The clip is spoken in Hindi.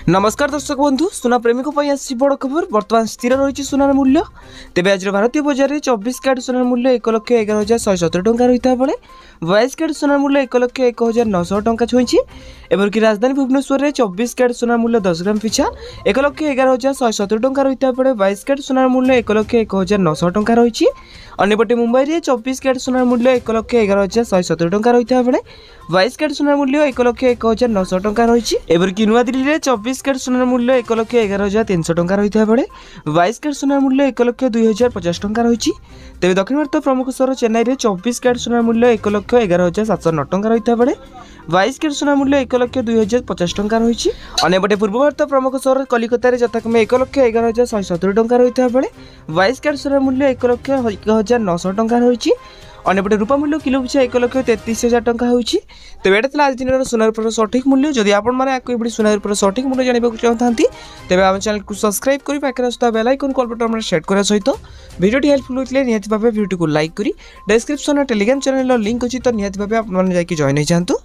नमस्कार दर्शक बंधु सुना प्रेमी को आसी बड़ खबर बर्तमान स्थिर रही सुनार मूल्य तेज आज भारतीय बजार में 24 कैरेट सुनार मूल्य 1,11,170 टंका रही बेले 22 कैरेट सुनार मूल्य 1,01,900 टंका छुई एमरकि राजधानी भुवनेश्वर में 24 कैरेट सुनार मूल्य 10 ग्राम पिछा 1,11,170 टंका रही बेले 22 कैरेट सुनार मूल्य 1,01,900 टंका रही अंपटे मुंबई में 24 कैरेट सुनार मूल्य 1,11,170 टंका रही बेले 22 कैरेट सुनार मूल्य 1,01,900 टंका रही एमरकि नुआदिल्ली में 24 कैरेट सुनार मूल्य 1,11,300 टंका रही बेले 22 कैरेट सुनार मूल्य 1,02,050 टंका रही तेज दक्षिण भारत प्रमुख सहर चेन्नई में 24 कैरेट सुनार मूल्य 1,11,709 टंका रही बेले 22 कैरेट सुनार मूल्य 1,02,050 टंका रही अंपटे पूर्व भारत प्रमुख सहर कलिकता यथाक्रमे 1,11,170 टंका रही बेले 22 कैरेट सुनार मूल्य 1,01,900 टंका रही अंपटे रूपा मूल्य किलो पिछा 1,33,000 टंका होती तेज एटा आज दिन सुनार पर सठिक मूल्य जदि आपड़ी सुनार पर सठिक मूल्य जानवा चाहते तेज आम चैनल को सब्सक्राइब कर पाखे आसुवा बेल आइकन कॉल बटन सेट करने सहित वीडियो हेल्पफुल होते निहाती भाव वीडियो को लाइक करी डिस्क्रिप्शन टेलीग्राम चैनल लिंक अच्छी तो निहाती भाव आप जॉइन हो जातु।